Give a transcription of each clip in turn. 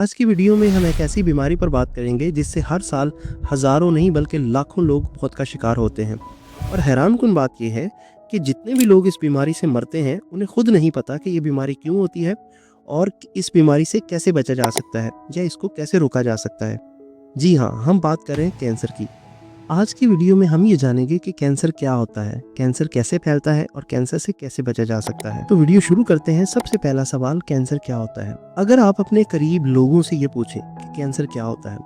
आज की वीडियो में हम एक ऐसी बीमारी पर बात करेंगे जिससे हर साल हज़ारों नहीं बल्कि लाखों लोग मौत का शिकार होते हैं। और हैरानकुन बात यह है कि जितने भी लोग इस बीमारी से मरते हैं उन्हें खुद नहीं पता कि ये बीमारी क्यों होती है और इस बीमारी से कैसे बचा जा सकता है या इसको कैसे रोका जा सकता है। जी हाँ, हम बात कर रहे हैं कैंसर की। आज की वीडियो में हम ये जानेंगे कि कैंसर क्या होता है, कैंसर कैसे फैलता है और कैंसर से कैसे बचा जा सकता है। तो वीडियो शुरू करते हैं। सबसे पहला सवाल, कैंसर क्या होता है। अगर आप अपने करीब लोगों से ये पूछें कि कैंसर क्या होता है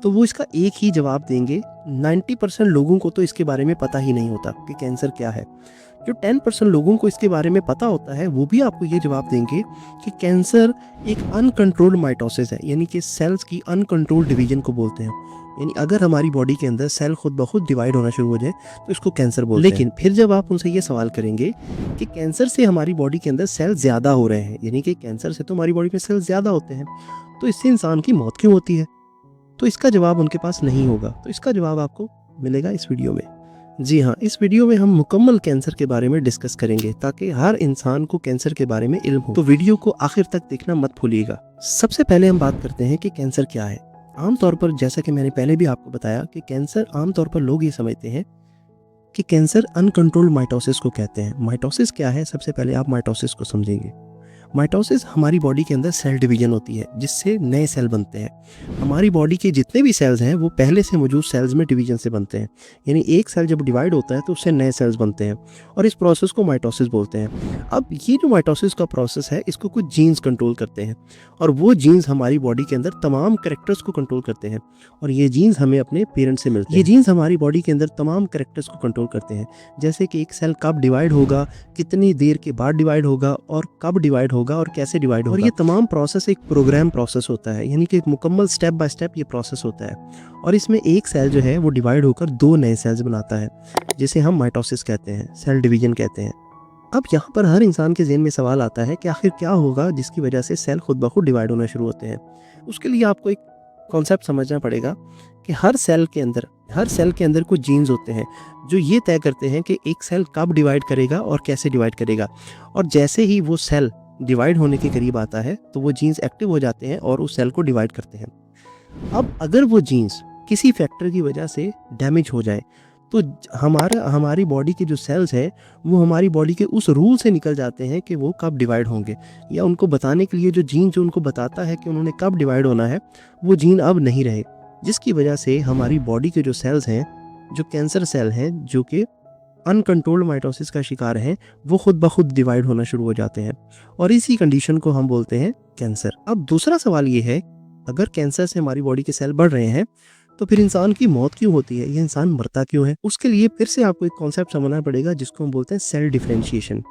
तो वो इसका एक ही जवाब देंगे। 90% लोगों को तो इसके बारे में पता ही नहीं होता कि कैंसर क्या है। जो 10% लोगों को इसके बारे में पता होता है वो भी आपको ये जवाब देंगे कि कैंसर एक अनकंट्रोल्ड माइटोसिस है, यानी कि सेल्स की अनकंट्रोल्ड डिवीजन को बोलते हैं। यानी अगर हमारी बॉडी के अंदर सेल खुद ब खुद डिवाइड होना शुरू हो जाए तो इसको कैंसर बोलते हैं। लेकिन फिर जब आप उनसे ये सवाल करेंगे कि कैंसर से हमारी बॉडी के अंदर सेल ज़्यादा हो रहे हैं, यानी कि कैंसर से तो हमारी बॉडी में सेल ज़्यादा होते हैं, तो इससे इंसान की मौत क्यों होती है, तो इसका जवाब उनके पास नहीं होगा। तो इसका जवाब आपको मिलेगा इस वीडियो में। जी हाँ, इस वीडियो में हम मुकम्मल कैंसर के बारे में डिस्कस करेंगे ताकि हर इंसान को कैंसर के बारे में इल्म हो। तो वीडियो को आखिर तक देखना मत भूलिएगा। सबसे पहले हम बात करते हैं कि कैंसर क्या है। आमतौर पर, जैसा कि मैंने पहले भी आपको बताया, कि कैंसर आमतौर पर लोग ये समझते हैं कि कैंसर अनकंट्रोल्ड माइटोसिस को कहते हैं। माइटोसिस क्या है, सबसे पहले आप माइटोसिस को समझेंगे। माइटोसिस हमारी बॉडी के अंदर सेल डिवीजन होती है जिससे नए सेल बनते हैं। हमारी बॉडी के जितने भी सेल्स हैं वो पहले से मौजूद सेल्स में डिवीजन से बनते हैं, यानी एक सेल जब डिवाइड होता है तो उससे नए सेल्स बनते हैं और इस प्रोसेस को माइटोसिस बोलते हैं। अब ये जो माइटोसिस का प्रोसेस है इसको कुछ जीन्स कंट्रोल करते हैं और वो जीन्स हमारी बॉडी के अंदर तमाम कैरेक्टर्स को कंट्रोल करते हैं और ये जीन्स हमें अपने पेरेंट्स से मिलते हैं। ये जीन्स हमारी बॉडी के अंदर तमाम कैरेक्टर्स को कंट्रोल करते हैं, जैसे कि एक सेल कब डिवाइड होगा, कितनी देर के बाद डिवाइड होगा और कब डिवाइड होगा और कैसे डिवाइड होगा। और ये तमाम प्रोसेस एक प्रोग्राम प्रोसेस होता है, यानी कि एक मुकम्मल स्टेप बाय स्टेप ये प्रोसेस होता है। और इसमें एक सेल जो है वो डिवाइड होकर दो नए सेल्स बनाता है जिसे हम माइटोसिस कहते हैं, सेल डिवीजन कहते हैं। अब यहाँ पर हर इंसान के ज़हन में सवाल आता है कि आखिर क्या होगा जिसकी वजह से सेल खुद ब खुद डिवाइड होना शुरू होते हैं। उसके लिए आपको एक कॉन्सेप्ट समझना पड़ेगा कि हर सेल के अंदर कुछ जीन्स होते हैं जो ये तय करते हैं कि एक सेल कब डिवाइड करेगा और कैसे डिवाइड करेगा। और जैसे ही वो सेल डिवाइड होने के करीब आता है तो वो जीन्स एक्टिव हो जाते हैं और उस सेल को डिवाइड करते हैं। अब अगर वो जीन्स किसी फैक्टर की वजह से डैमेज हो जाए तो हमारी बॉडी के जो सेल्स हैं वो हमारी बॉडी के उस रूल से निकल जाते हैं कि वो कब डिवाइड होंगे, या उनको बताने के लिए जो जीन जो उनको बताता है कि उन्होंने कब डिवाइड होना है वो जीन अब नहीं रहे, जिसकी वजह से हमारी बॉडी के जो सेल्स हैं, जो कैंसर सेल हैं जो कि अनकंट्रोल्ड माइटोसिस का शिकार हैं, वो खुद ब खुद डिवाइड होना शुरू हो जाते हैं और इसी कंडीशन को हम बोलते हैं कैंसर। अब दूसरा सवाल ये है, अगर कैंसर से हमारी बॉडी के सेल बढ़ रहे हैं तो फिर इंसान की मौत क्यों होती है, ये इंसान मरता क्यों है। उसके लिए फिर से आपको एक कॉन्सेप्ट समझना पड़ेगा जिसको हम बोलते हैं सेल डिफरेंशिएशन।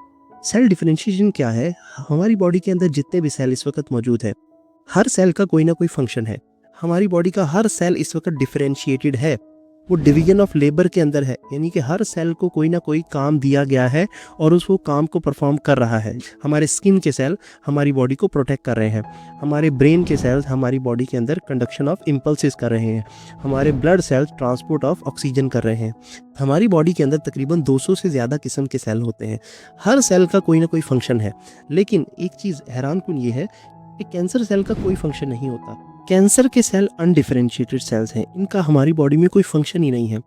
सेल डिफरेंशिएशन क्या है, हमारी बॉडी के अंदर जितने भी सेल इस वक्त मौजूद है, हर सेल का कोई ना कोई फंक्शन है। हमारी बॉडी का हर सेल इस वक्त डिफरेंशिएटेड है, वो डिवीजन ऑफ लेबर के अंदर है, यानी कि हर सेल को कोई ना कोई काम दिया गया है और उस वो काम को परफॉर्म कर रहा है। हमारे स्किन के सेल हमारी बॉडी को प्रोटेक्ट कर रहे हैं, हमारे ब्रेन के सेल्स हमारी बॉडी के अंदर कंडक्शन ऑफ इम्पल्सेस कर रहे हैं, हमारे blood cells transport of oxygen कर रहे हैं। हमारी बॉडी के अंदर तकरीबन 200 से ज़्यादा किस्म के सेल होते हैं, हर सेल का कोई ना कोई फंक्शन है। लेकिन एक चीज़ हैरानकुन ये है कि कैंसर सेल का कोई फंक्शन नहीं होता। कैंसर के सेल अनडिफरेंशिएटेड सेल्स हैं, इनका हमारी बॉडी में कोई फंक्शन ही नहीं है।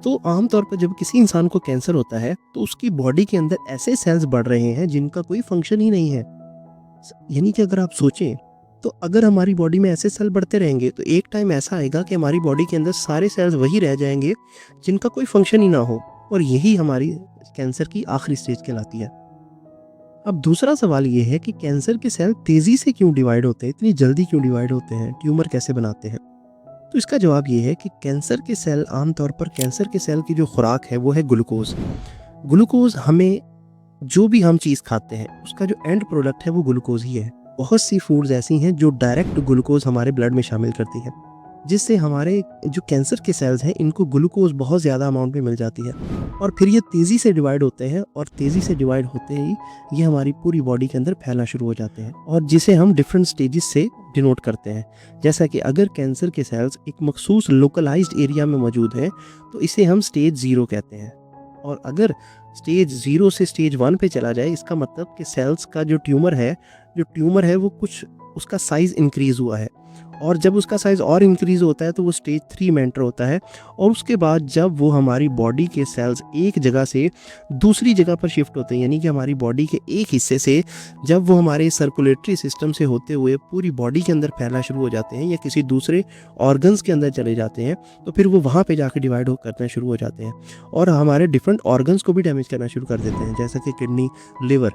तो आमतौर पर जब किसी इंसान को कैंसर होता है तो उसकी बॉडी के अंदर ऐसे सेल्स बढ़ रहे हैं जिनका कोई फंक्शन ही नहीं है। यानी कि अगर आप सोचें तो अगर हमारी बॉडी में ऐसे सेल बढ़ते रहेंगे तो एक टाइम ऐसा आएगा कि हमारी बॉडी के अंदर सारे सेल्स वही रह जाएंगे जिनका कोई फंक्शन ही ना हो, और यही हमारी कैंसर की आखिरी स्टेज कहलाती है। अब दूसरा सवाल ये है कि कैंसर के सेल तेज़ी से क्यों डिवाइड होते हैं, इतनी जल्दी क्यों डिवाइड होते हैं, ट्यूमर कैसे बनाते हैं। तो इसका जवाब ये है कि कैंसर के सेल, आमतौर पर कैंसर के सेल की जो खुराक है वो है ग्लूकोज। ग्लूकोज, हमें जो भी हम चीज़ खाते हैं उसका जो एंड प्रोडक्ट है वो ग्लूकोज ही है। बहुत सी फूड्स ऐसी हैं जो डायरेक्ट ग्लूकोज हमारे ब्लड में शामिल करती हैं, जिससे हमारे जो कैंसर के सेल्स हैं इनको ग्लूकोज बहुत ज़्यादा अमाउंट में मिल जाती है और फिर ये तेज़ी से डिवाइड होते हैं और तेज़ी से डिवाइड होते ही ये हमारी पूरी बॉडी के अंदर फैलना शुरू हो जाते हैं, और जिसे हम डिफरेंट स्टेजेस से डिनोट करते हैं। जैसा कि अगर कैंसर के सेल्स एक मखसूस लोकलाइज्ड एरिया में मौजूद हैं तो इसे हम स्टेज 0 कहते हैं, और अगर स्टेज 0 से स्टेज 1 पे चला जाए इसका मतलब कि सेल्स का जो ट्यूमर है वो कुछ उसका साइज़ इंक्रीज़ हुआ है। और जब उसका साइज़ और इंक्रीज़ होता है तो वो स्टेज 3 में एंटर होता है। और उसके बाद जब वो हमारी बॉडी के सेल्स एक जगह से दूसरी जगह पर शिफ्ट होते हैं, यानी कि हमारी बॉडी के एक हिस्से से जब वो हमारे सर्कुलेटरी सिस्टम से होते हुए पूरी बॉडी के अंदर फैलना शुरू हो जाते हैं या किसी दूसरे ऑर्गन्स के अंदर चले जाते हैं, तो फिर वो वहाँ पे जाके डिवाइड करना शुरू हो जाते हैं और हमारे डिफरेंट ऑर्गन्स को भी डैमेज करना शुरू कर देते हैं, जैसा कि किडनी, लिवर।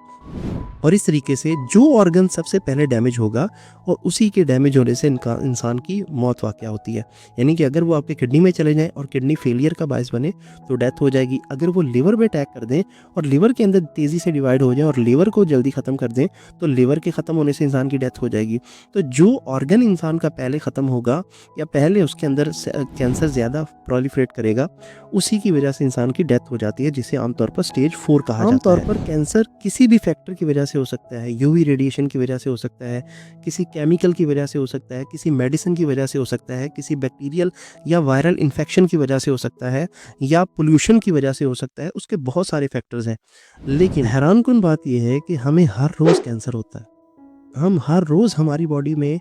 और इस तरीके से जो ऑर्गन सबसे पहले डैमेज होगा और उसी के डैमेज होने से इंसान की मौत वाक़या होती है। यानी कि अगर वो आपके किडनी में चले जाएँ और किडनी फेलियर का बायस बने तो डेथ हो जाएगी। अगर वो लिवर में अटैक कर दें और लिवर के अंदर तेज़ी से डिवाइड हो जाए और लिवर को जल्दी ख़त्म कर दें तो लिवर के ख़त्म होने से इंसान की डेथ हो जाएगी। तो जो ऑर्गन इंसान का पहले ख़त्म होगा या पहले उसके अंदर कैंसर ज़्यादा प्रोलिफरेट करेगा, उसी की वजह से इंसान की डेथ हो जाती है, जिसे आमतौर पर स्टेज 4 कहा जाता है। आमतौर पर कैंसर किसी भी फैक्टर की वजह से हो सकता है, यूवी रेडिएशन की वजह से हो सकता है, किसी केमिकल की वजह से हो सकता है, किसी मेडिसिन की वजह से हो सकता है, किसी बैक्टीरियल या वायरल इन्फेक्शन की वजह से हो सकता है या पोल्यूशन की वजह से हो सकता है। उसके बहुत सारे फैक्टर्स हैं। लेकिन हैरानकुन बात यह है कि हमें हर रोज़ कैंसर होता है। हम हर रोज़ हमारी बॉडी में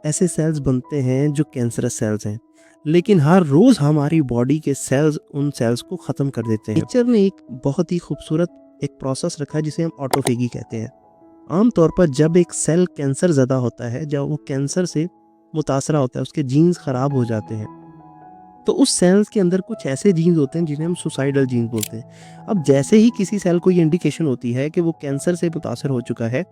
ऐसे सेल्स बनते हैं जो कैंसरस सेल्स हैं, लेकिन हर रोज़ हमारी बॉडी के सेल्स उन सेल्स को ख़त्म कर देते हैं। नेचर ने एक बहुत ही खूबसूरत एक प्रोसेस रखा है जिसे हम ऑटोफेगी कहते हैं। आमतौर पर जब एक सेल कैंसर ज़दा होता है, जब वो कैंसर से मुतासरा होता है, उसके जीन्स ख़राब हो जाते हैं, तो उस सेल्स के अंदर कुछ ऐसे जीन्स होते हैं जिन्हें हम सुसाइडल जीन्स बोलते हैं। अब जैसे ही किसी सेल को ये इंडिकेशन होती है कि वो कैंसर से मुतासर हो चुका है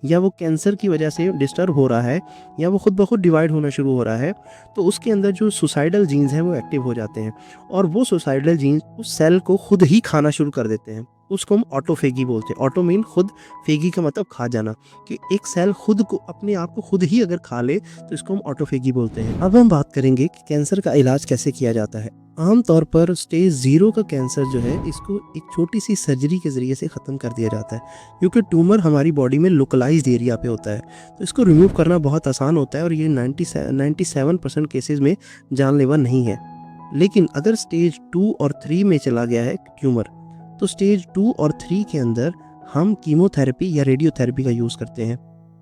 या वो कैंसर की वजह से डिस्टर्ब हो रहा है या वो खुद ब खुद डिवाइड होना शुरू हो रहा है, तो उसके अंदर जो सुसाइडल जीन्स हैं वो एक्टिव हो जाते हैं और वो सुसाइडल जीन्स उस सेल को खुद ही खाना शुरू कर देते हैं। उसको हम ऑटोफेगी बोलते हैं। ऑटो मीन खुद, फेगी का मतलब खा जाना, कि एक सेल खुद को अपने आप को खुद ही अगर खा ले तो इसको हम ऑटोफेगी बोलते हैं। अब हम बात करेंगे कि कैंसर का इलाज कैसे किया जाता है। आमतौर पर स्टेज 0 का कैंसर जो है, इसको एक छोटी सी सर्जरी के ज़रिए से ख़त्म कर दिया जाता है, क्योंकि ट्यूमर हमारी बॉडी में लोकलाइज्ड एरिया पे होता है, तो इसको रिमूव करना बहुत आसान होता है और ये 97% केसेस में जानलेवा नहीं है। लेकिन अगर स्टेज 2 और 3 में चला गया है ट्यूमर, तो स्टेज 2 और 3 के अंदर हम कीमोथेरेपी या रेडियोथेरेपी का यूज़ करते हैं।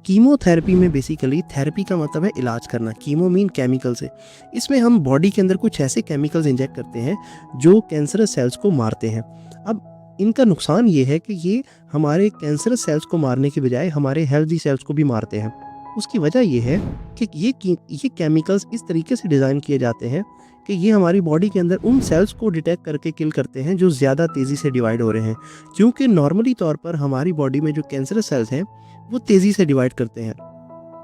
कीमोथेरेपी में बेसिकली थेरेपी का मतलब है इलाज करना, कीमो मीन केमिकल से। इसमें हम बॉडी के अंदर कुछ ऐसे केमिकल्स इंजेक्ट करते हैं जो कैंसरस सेल्स को मारते हैं। अब इनका नुकसान ये है कि ये हमारे कैंसरस सेल्स को मारने के बजाय हमारे हेल्दी सेल्स को भी मारते हैं। उसकी वजह ये है कि ये केमिकल्स इस तरीके से डिज़ाइन किए जाते हैं कि ये हमारी बॉडी के अंदर उन सेल्स को डिटेक्ट करके किल करते हैं जो ज़्यादा तेज़ी से डिवाइड हो रहे हैं, क्योंकि नॉर्मली तौर पर हमारी बॉडी में जो कैंसरस सेल्स हैं वो तेज़ी से डिवाइड करते हैं,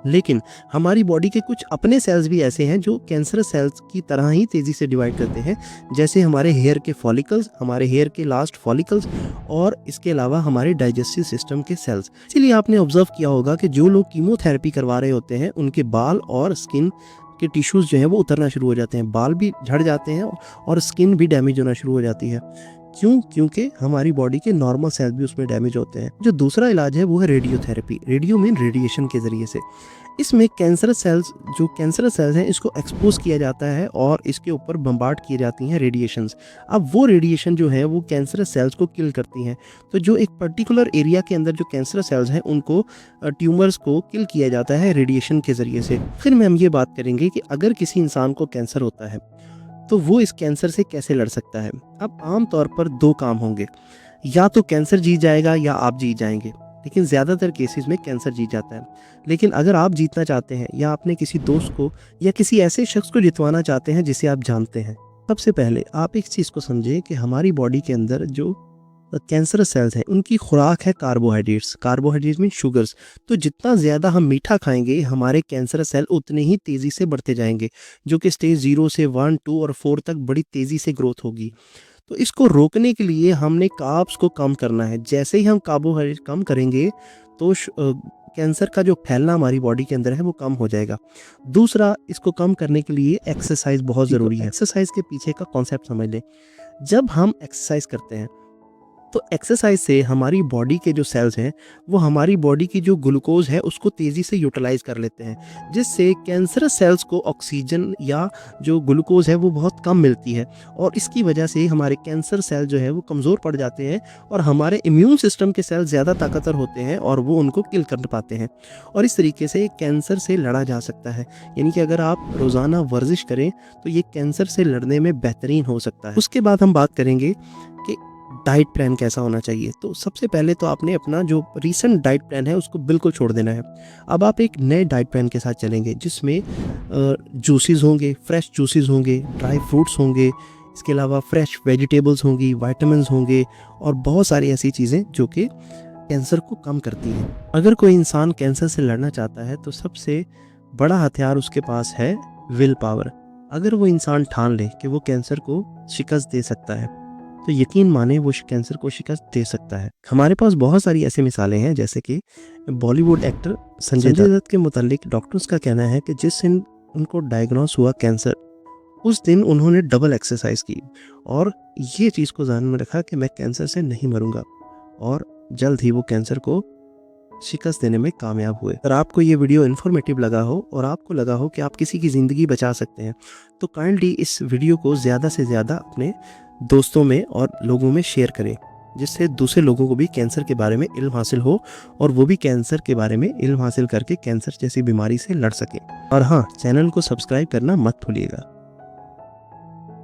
लेकिन हमारी बॉडी के कुछ अपने सेल्स भी ऐसे हैं जो कैंसरस सेल्स की तरह ही तेज़ी से डिवाइड करते हैं, जैसे हमारे हेयर के फॉलिकल्स, हमारे हेयर के लास्ट फॉलिकल्स और इसके अलावा हमारे डाइजेस्टिव सिस्टम के सेल्स। इसीलिए आपने ऑब्जर्व किया होगा कि जो लोग कीमोथेरेपी करवा रहे होते हैं उनके बाल और स्किन के टिश्यूज़ जो हैं वो उतरना शुरू हो जाते हैं, बाल भी झड़ जाते हैं और स्किन भी डैमेज होना शुरू हो जाती है। क्यों? क्योंकि हमारी बॉडी के नॉर्मल सेल्स भी उसमें डैमेज होते हैं। जो दूसरा इलाज है वो है रेडियोथेरेपी। रेडियो मीन रेडिएशन के ज़रिए से। इसमें कैंसरस सेल्स हैं, इसको एक्सपोज किया जाता है और इसके ऊपर बम्बार्ड की जाती हैं रेडिएशंस। अब वो रेडिएशन जो है वो कैंसरस सेल्स को किल करती हैं। तो जो एक पर्टिकुलर एरिया के अंदर जो कैंसरस सेल्स हैं उनको, ट्यूमर्स को किल किया जाता है रेडिएशन के ज़रिए से। फिर में हम ये बात करेंगे कि अगर किसी इंसान को कैंसर होता है तो वो इस कैंसर से कैसे लड़ सकता है। अब आम तौर पर 2 काम होंगे, या तो कैंसर जीत जाएगा या आप जीत जाएंगे, लेकिन ज़्यादातर केसेस में कैंसर जीत जाता है। लेकिन अगर आप जीतना चाहते हैं या आपने किसी दोस्त को या किसी ऐसे शख्स को जितवाना चाहते हैं जिसे आप जानते हैं, सबसे पहले आप एक चीज़ को समझें कि हमारी बॉडी के अंदर जो कैंसरस सेल्स हैं उनकी खुराक है कार्बोहाइड्रेट्स। Carbohydrates mean sugars. तो जितना ज़्यादा हम मीठा खाएंगे हमारे कैंसरस सेल उतने ही तेज़ी से बढ़ते जाएंगे, जो कि स्टेज 0 से 1, 2 और 4 तक बड़ी तेज़ी से ग्रोथ होगी। तो इसको रोकने के लिए हमने कार्ब्स को कम करना है। जैसे ही हम कार्बोहाइड्रेट कम करेंगे तो कैंसर का जो फैलना हमारी बॉडी के अंदर है वो कम हो जाएगा। दूसरा, इसको कम करने के लिए एक्सरसाइज बहुत ज़रूरी है। एक्सरसाइज के पीछे का कॉन्सेप्ट समझ लें। जब हम एक्सरसाइज करते हैं तो एक्सरसाइज से हमारी बॉडी के जो सेल्स हैं वो हमारी बॉडी की जो ग्लूकोज है उसको तेज़ी से यूटिलाइज कर लेते हैं, जिससे कैंसरस सेल्स को ऑक्सीजन या जो ग्लूकोज है वो बहुत कम मिलती है, और इसकी वजह से हमारे कैंसर सेल जो है वो कमज़ोर पड़ जाते हैं और हमारे इम्यून सिस्टम के सेल ज़्यादा ताकतवर होते हैं और वो उनको किल कर पाते हैं, और इस तरीके से कैंसर से लड़ा जा सकता है। यानी कि अगर आप रोज़ाना वर्जिश करें तो ये कैंसर से लड़ने में बेहतरीन हो सकता है। उसके बाद हम बात करेंगे कि डाइट प्लान कैसा होना चाहिए। तो सबसे पहले तो आपने अपना जो रीसेंट डाइट प्लान है उसको बिल्कुल छोड़ देना है। अब आप एक नए डाइट प्लान के साथ चलेंगे जिसमें जूसेस होंगे, फ्रेश जूसेस होंगे, ड्राई फ्रूट्स होंगे, इसके अलावा फ्रेश वेजिटेबल्स होंगी, विटामिन्स होंगे और बहुत सारी ऐसी चीज़ें जो कि कैंसर को कम करती हैं। अगर कोई इंसान कैंसर से लड़ना चाहता है तो सबसे बड़ा हथियार उसके पास है विल पावर। अगर वो इंसान ठान ले कि वो कैंसर को शिकस्त दे सकता है तो यकीन माने वो कैंसर को शिकस्त दे सकता है। हमारे पास बहुत सारी ऐसी मिसालें हैं, जैसे कि बॉलीवुड एक्टर संजय दत्त के मुतालिक डॉक्टर्स का कहना है कि जिस दिन उनको डायग्नोस हुआ कैंसर, उस दिन उन्होंने डबल एक्सरसाइज की और ये चीज़ को ध्यान में रखा कि मैं कैंसर से नहीं मरूंगा, और जल्द ही वो कैंसर को शिकस्त देने में कामयाब हुए। अगर आपको ये वीडियो इन्फॉर्मेटिव लगा हो और आपको लगा हो कि आप किसी की ज़िंदगी बचा सकते हैं तो काइंडली इस वीडियो को ज़्यादा से ज़्यादा अपने दोस्तों में और लोगों में शेयर करें, जिससे दूसरे लोगों को भी कैंसर के बारे में इल्म हासिल हो और वो भी कैंसर के बारे में इल्म हासिल करके कैंसर जैसी बीमारी से लड़ सकें। और हाँ, चैनल को सब्सक्राइब करना मत भूलिएगा।